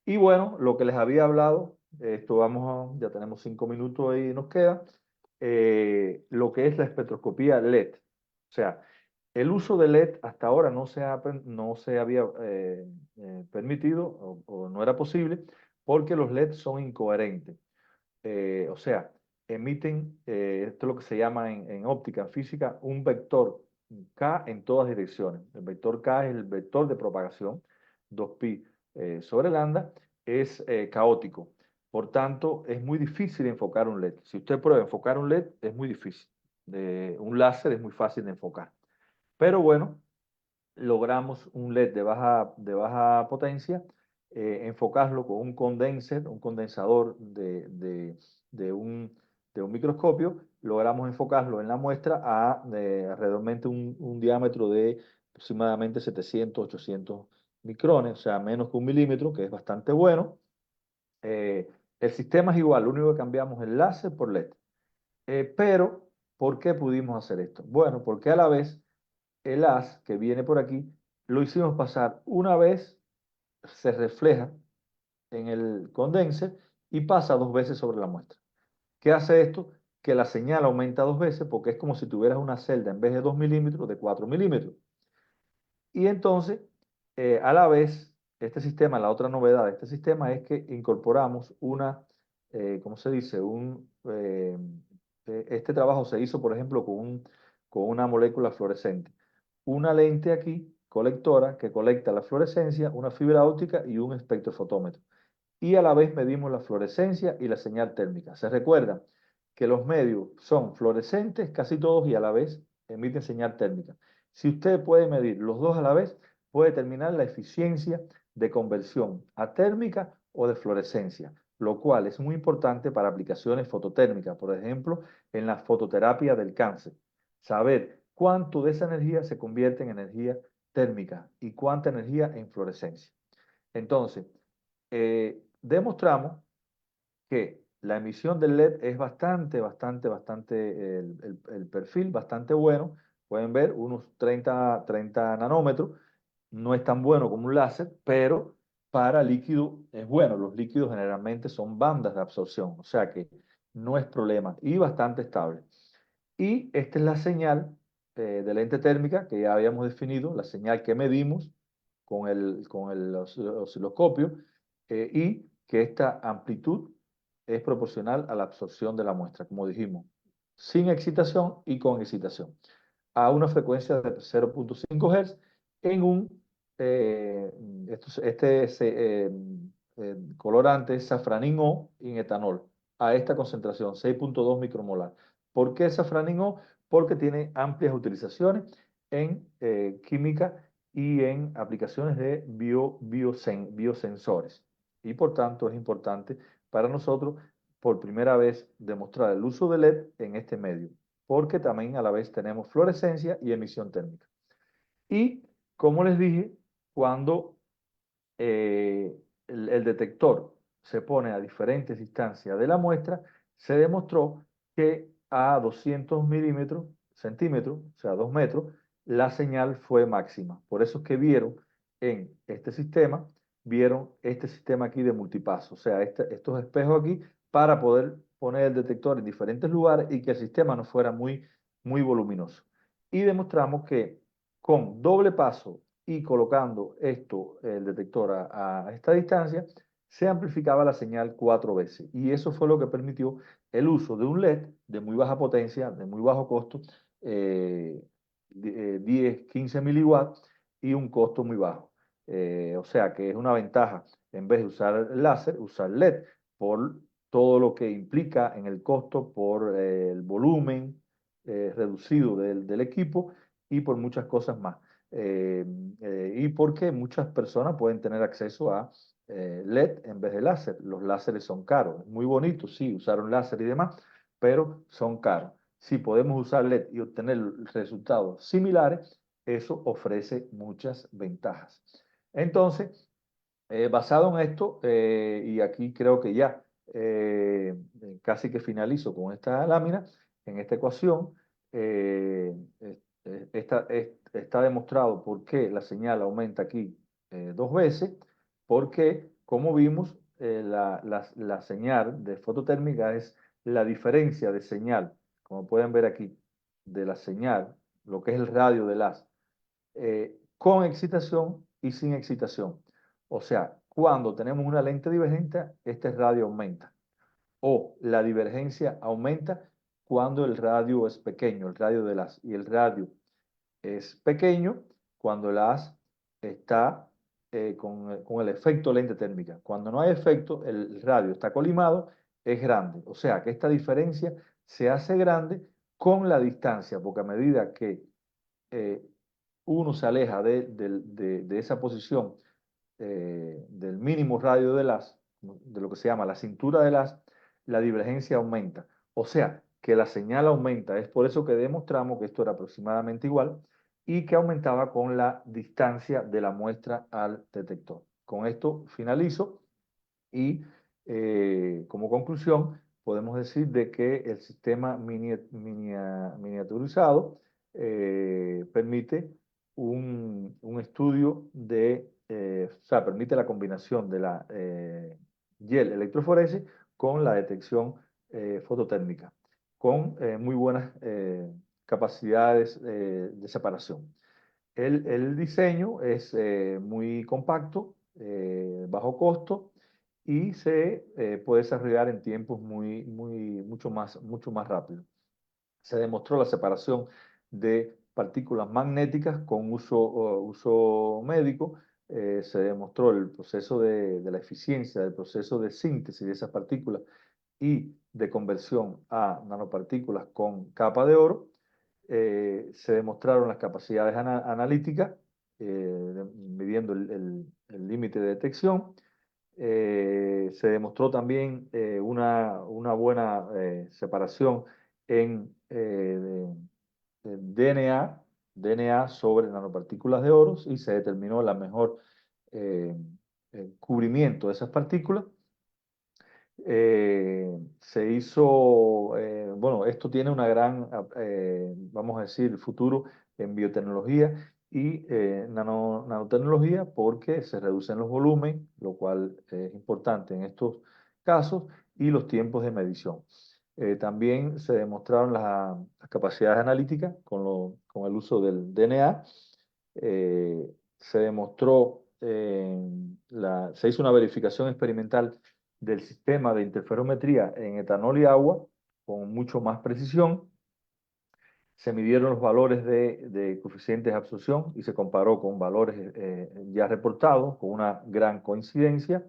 Y bueno, lo que les había hablado, ya tenemos 5 minutos y nos queda, lo que es la espectroscopía LED. O sea, el uso de LED hasta ahora no se había permitido, o no era posible, porque los LED son incoherentes. O sea, emiten, esto es lo que se llama en óptica, en física, un vector K en todas direcciones. El vector K es el vector de propagación, 2pi sobre lambda, es caótico. Por tanto, es muy difícil enfocar un LED. Si usted prueba enfocar un LED, es muy difícil. Un láser es muy fácil de enfocar. Pero bueno, logramos un LED de baja potencia, enfocarlo con un condenser, un condensador de un, de un microscopio. Logramos enfocarlo en la muestra a alrededor un diámetro de aproximadamente 700, 800 micrones, o sea, menos que 1 milímetro, que es bastante bueno. Eh, el sistema es igual, lo único que cambiamos es láser por LED. Pero, ¿por qué pudimos hacer esto? Bueno, porque a la vez el haz que viene por aquí lo hicimos pasar una vez, se refleja en el condenser y pasa 2 veces sobre la muestra. ¿Qué hace esto? Que la señal aumenta 2 veces porque es como si tuvieras una celda en vez de 2 milímetros, de 4 milímetros. Y entonces, a la vez, este sistema, la otra novedad de este sistema es que incorporamos una, ¿cómo se dice? Este trabajo se hizo, por ejemplo, con una molécula fluorescente. Una lente aquí, colectora, que colecta la fluorescencia, una fibra óptica y un espectrofotómetro. Y a la vez medimos la fluorescencia y la señal térmica. Se recuerda que los medios son fluorescentes casi todos y a la vez emiten señal térmica. Si usted puede medir los dos a la vez, puede determinar la eficiencia de conversión a térmica o de fluorescencia, lo cual es muy importante para aplicaciones fototérmicas, por ejemplo, en la fototerapia del cáncer. Saber cuánto de esa energía se convierte en energía térmica y cuánta energía en fluorescencia. Entonces, demostramos que la emisión del LED es bastante, el perfil bastante bueno. Pueden ver unos 30 nanómetros. No es tan bueno como un láser, pero para líquido es bueno. Los líquidos generalmente son bandas de absorción, o sea que no es problema y bastante estable. Y esta es la señal de lente térmica que ya habíamos definido, la señal que medimos con el osciloscopio y que esta amplitud es proporcional a la absorción de la muestra, como dijimos, sin excitación y con excitación, a una frecuencia de 0.5 Hz en un, eh, colorante es safranín O en etanol, a esta concentración, 6.2 micromolar. ¿Por qué safranín O? Porque tiene amplias utilizaciones en química y en aplicaciones de biosensores. Y por tanto es importante para nosotros por primera vez demostrar el uso de LED en este medio, porque también a la vez tenemos fluorescencia y emisión térmica. Y como les dije, cuando el detector se pone a diferentes distancias de la muestra, se demostró que a 200 centímetros, o sea, 2 metros, la señal fue máxima. Por eso es que vieron este sistema aquí de multipaso, o sea, estos espejos aquí para poder poner el detector en diferentes lugares y que el sistema no fuera muy voluminoso. Y demostramos que con doble paso y colocando el detector a esta distancia, se amplificaba la señal 4 veces. Y eso fue lo que permitió el uso de un LED de muy baja potencia, de muy bajo costo, 10, 15 miliwatts y un costo muy bajo. O sea que es una ventaja, en vez de usar láser, usar LED por todo lo que implica en el costo, por el volumen reducido del equipo y por muchas cosas más. Eh, y porque muchas personas pueden tener acceso a LED en vez de láser. Los láseres son caros, muy bonitos, sí, usar un láser y demás, pero son caros. Si podemos usar LED y obtener resultados similares, eso ofrece muchas ventajas. Entonces, basado en esto, y aquí creo que ya casi que finalizo con esta lámina, en esta ecuación, eh, está demostrado por qué la señal aumenta aquí 2 veces, porque como vimos, la señal de fototérmica es la diferencia de señal, como pueden ver aquí, de la señal, lo que es el radio del haz con excitación y sin excitación. O sea, cuando tenemos una lente divergente, este radio aumenta. O la divergencia aumenta cuando el radio es pequeño, el radio del haz. Y el radio es pequeño cuando el haz está con el efecto lente térmica. Cuando no hay efecto, el radio está colimado, es grande. O sea que esta diferencia se hace grande con la distancia, porque a medida que eh, uno se aleja de esa posición del mínimo radio del haz, de lo que se llama la cintura del haz, la divergencia aumenta. O sea, que la señal aumenta. Es por eso que demostramos que esto era aproximadamente igual y que aumentaba con la distancia de la muestra al detector. Con esto finalizo y como conclusión podemos decir de que el sistema miniaturizado permite un estudio o sea, permite la combinación de la gel electroforesis con la detección fototérmica, con muy buenas capacidades de separación. El diseño es muy compacto, bajo costo y se puede desarrollar en tiempos mucho más rápido. Se demostró la separación de partículas magnéticas con uso médico. Se demostró el proceso de la eficiencia del proceso de síntesis de esas partículas y de conversión a nanopartículas con capa de oro. Se demostraron las capacidades analíticas, midiendo el límite de detección. Se demostró también una buena separación en DNA sobre nanopartículas de oro y se determinó la mejor eh, cubrimiento de esas partículas. Se hizo, bueno, esto tiene una gran, vamos a decir, futuro en biotecnología y nanotecnología porque se reducen los volúmenes, lo cual es importante en estos casos, y los tiempos de medición. También se demostraron las capacidades analíticas con el uso del DNA. Se demostró, se hizo una verificación experimental del sistema de interferometría en etanol y agua con mucho más precisión. Se midieron los valores de coeficientes de absorción y se comparó con valores ya reportados con una gran coincidencia.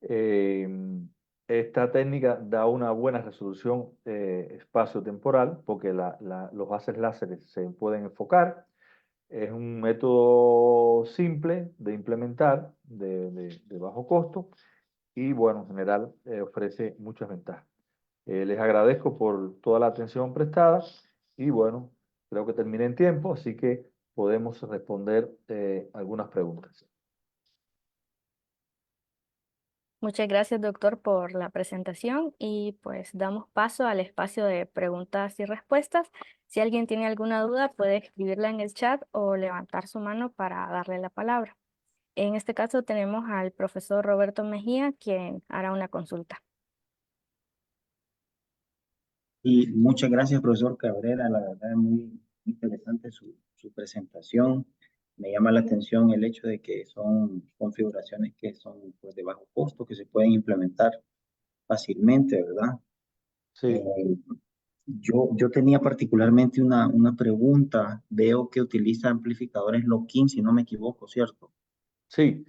Eh, Esta técnica da una buena resolución espacio-temporal porque los haces láseres se pueden enfocar. Es un método simple de implementar, de bajo costo, y bueno, en general ofrece muchas ventajas. Les agradezco por toda la atención prestada y bueno, creo que terminé en tiempo, así que podemos responder algunas preguntas. Muchas gracias, doctor, por la presentación y pues damos paso al espacio de preguntas y respuestas. Si alguien tiene alguna duda, puede escribirla en el chat o levantar su mano para darle la palabra. En este caso tenemos al profesor Roberto Mejía, quien hará una consulta. Y muchas gracias, profesor Cabrera. La verdad es muy interesante su presentación. Me llama la atención el hecho de que son configuraciones que son pues, de bajo costo, que se pueden implementar fácilmente, ¿verdad? Sí, Eh, yo tenía particularmente una pregunta. Veo que utiliza amplificadores low-in, si no me equivoco, ¿cierto? sí,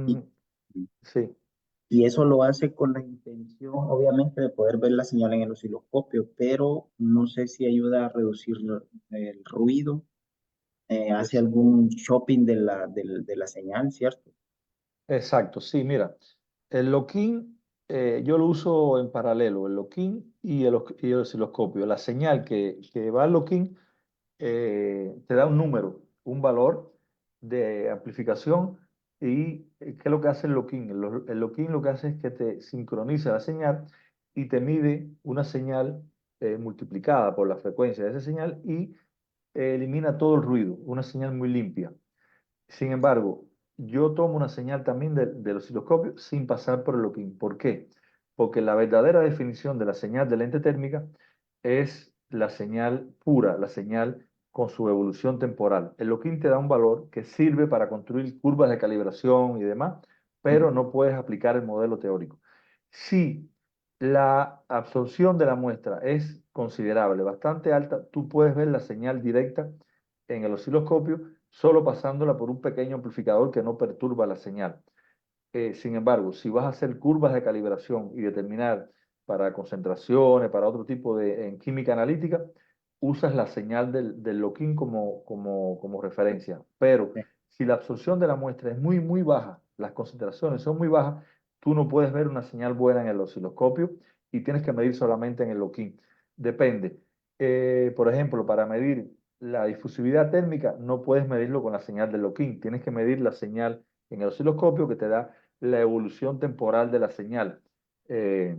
Y, sí. y eso lo hace con la intención, obviamente, de poder ver la señal en el osciloscopio, pero no sé si ayuda a reducir el ruido, hace Es, algún shopping de la señal, ¿cierto? exacto, sí, mira, el lock-in yo lo uso en paralelo, el lock-in y el osciloscopio. La señal que va al lock-in te da un número, un valor de amplificación. ¿Y qué es lo que hace el lock-in? El lock-in lo que hace es que te sincroniza la señal y te mide una señal multiplicada por la frecuencia de esa señal y elimina todo el ruido, una señal muy limpia. Sin embargo, yo tomo una señal también del osciloscopio sin pasar por el lock-in. ¿Por qué? Porque la verdadera definición de la señal de lente térmica es la señal pura, la señal con su evolución temporal. El lock-in te da un valor que sirve para construir curvas de calibración y demás, pero no puedes aplicar el modelo teórico. Si la absorción de la muestra es considerable, bastante alta, tú puedes ver la señal directa en el osciloscopio solo pasándola por un pequeño amplificador que no perturba la señal. Sin embargo, si vas a hacer curvas de calibración y determinar para concentraciones, para otro tipo en química analítica, usas la señal del lock-in como referencia. Pero Sí. si la absorción de la muestra es muy baja, las concentraciones son muy bajas, tú no puedes ver una señal buena en el osciloscopio y tienes que medir solamente en el lock-in. Depende. Por ejemplo, para medir la difusividad térmica no puedes medirlo con la señal de Loquín, tienes que medir la señal en el osciloscopio que te da la evolución temporal de la señal. Eh,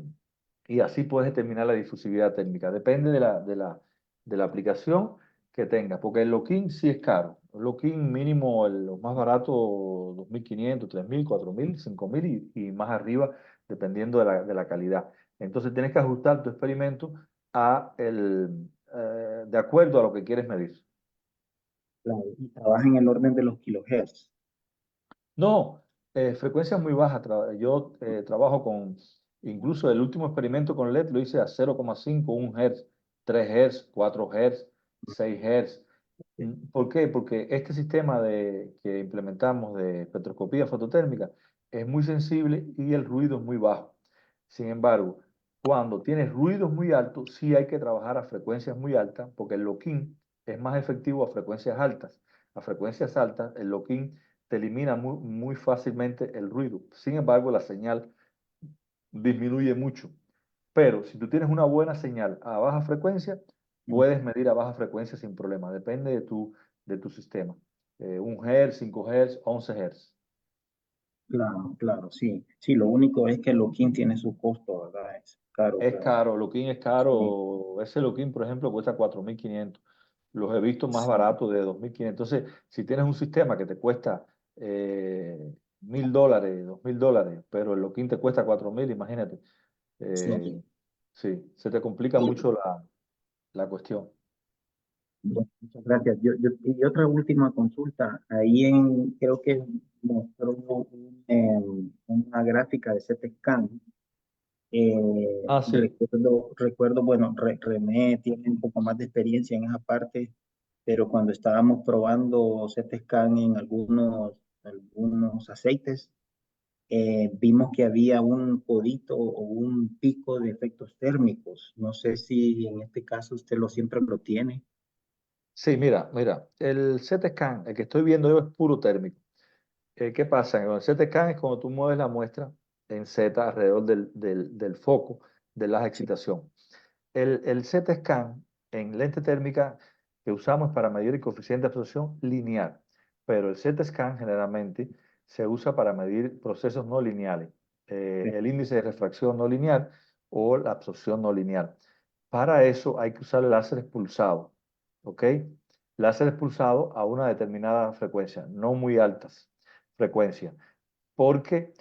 y así puedes determinar la difusividad térmica. Depende de la aplicación que tengas, porque el Loquín sí es caro. El Loquín mínimo, los más baratos, 2.500, 3.000, 4.000, 5.000 y más arriba, dependiendo de la calidad. Entonces tienes que ajustar tu experimento de acuerdo a lo que quieres medir. Claro, y trabaja en el orden de los kilohertz. No, frecuencias muy bajas. Yo trabajo incluso el último experimento con LED lo hice a 0,5, 1 Hz, 3 Hz, 4 Hz, 6 Hz. ¿Por qué? Porque este sistema que implementamos de espectroscopía fototérmica es muy sensible y el ruido es muy bajo. Sin embargo, cuando tienes ruidos muy altos, sí hay que trabajar a frecuencias muy altas, porque el loquín es más efectivo a frecuencias altas. A frecuencias altas, el loquín te elimina muy, muy fácilmente el ruido. Sin embargo, la señal disminuye mucho. Pero si tú tienes una buena señal a baja frecuencia, puedes medir a baja frecuencia sin problema. Depende de tu sistema. 1 Hz, 5 Hz, 11 Hz. Claro, claro, sí. Sí, lo único es que el Loquín tiene su costo, ¿verdad? Es caro, Es pero caro, Loquín es sí, caro. Ese Loquín, por ejemplo, cuesta 4.500. Los he visto más sí, baratos de 2.500. Entonces, si tienes un sistema que te cuesta $1.000, $2.000, pero el Loquín te cuesta 4.000, imagínate. sí. Eh, sí, se te complica Y, mucho la cuestión. bueno, muchas gracias. Y otra última consulta. Creo que mostró una gráfica de CT scan. Ah, sí. Recuerdo, bueno, René tiene un poco más de experiencia en esa parte, pero cuando estábamos probando CT scan en algunos aceites, vimos que había un codito o un pico de efectos térmicos. No sé si en este caso usted siempre lo tiene. Sí, mira, el CT scan, el que estoy viendo yo es puro térmico. ¿Qué pasa? Con el CT scan es cuando tú mueves la muestra en Z alrededor del foco de la Sí, excitación. El CT scan en lente térmica que usamos para medir el coeficiente de absorción lineal, pero el CT scan generalmente se usa para medir procesos no lineales, sí, el índice de refracción no lineal o la absorción no lineal. Para eso hay que usar el láser expulsado, ¿ok? Láser expulsado a una determinada frecuencia, no muy altas frecuencias, porque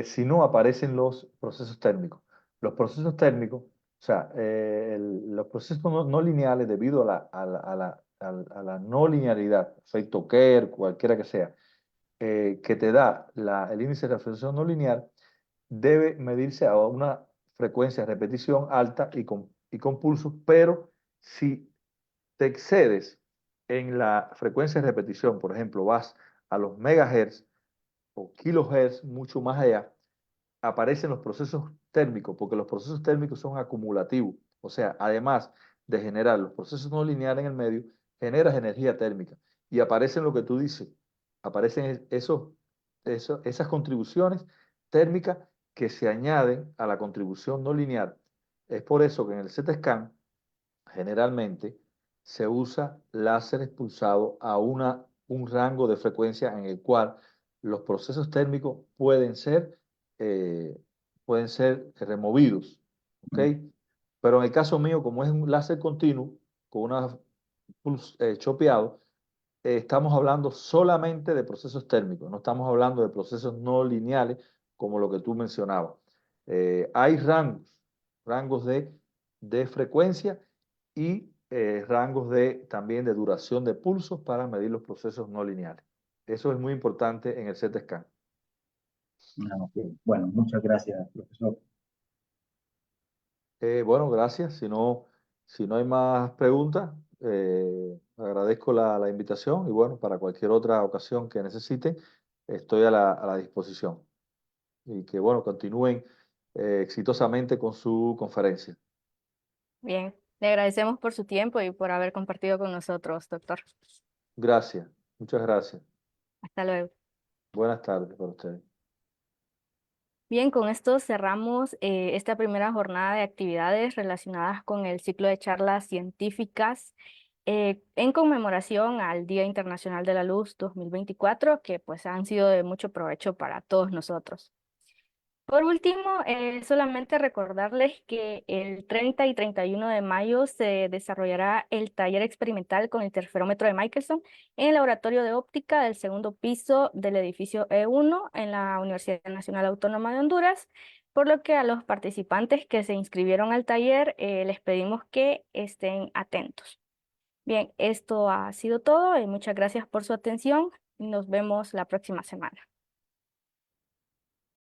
si no aparecen los procesos térmicos. Los procesos térmicos, o sea, los procesos no lineales debido a la no linealidad, efecto Kerr, cualquiera que sea, que te da el índice de reflexión no lineal, debe medirse a una frecuencia de repetición alta y con pulsos, pero si te excedes en la frecuencia de repetición, por ejemplo, vas a los megahertz o kilohertz, mucho más allá, aparecen los procesos térmicos, porque los procesos térmicos son acumulativos. O sea, además de generar los procesos no lineales en el medio, generas energía térmica. Y aparecen lo que tú dices, aparecen esas contribuciones térmicas que se añaden a la contribución no lineal. Es por eso que en el CT scan generalmente se usa láser expulsado a un rango de frecuencia en el cual los procesos térmicos eh, pueden ser removidos, ¿ok? Pero en el caso mío, como es un láser continuo con una chopeado, estamos hablando solamente de procesos térmicos, no estamos hablando de procesos no lineales como lo que tú mencionabas. Hay rangos de frecuencia y rangos también de duración de pulsos para medir los procesos no lineales. Eso es muy importante en el CT scan. ah, ok. Bueno, muchas gracias, profesor. Bueno, gracias. Si no hay más preguntas, agradezco la invitación y bueno, para cualquier otra ocasión que necesiten, estoy a la disposición. Y que bueno, continúen exitosamente con su conferencia. Bien, le agradecemos por su tiempo y por haber compartido con nosotros, doctor. Gracias, muchas gracias. Hasta luego. Buenas tardes para ustedes. Bien, con esto cerramos esta primera jornada de actividades relacionadas con el ciclo de charlas científicas en conmemoración al Día Internacional de la Luz 2024, que pues han sido de mucho provecho para todos nosotros. Por último, solamente recordarles que el 30 y 31 de mayo se desarrollará el taller experimental con interferómetro de Michelson en el laboratorio de óptica del segundo piso del edificio E1 en la Universidad Nacional Autónoma de Honduras, por lo que a los participantes que se inscribieron al taller les pedimos que estén atentos. Bien, esto ha sido todo y muchas gracias por su atención. Nos vemos la próxima semana.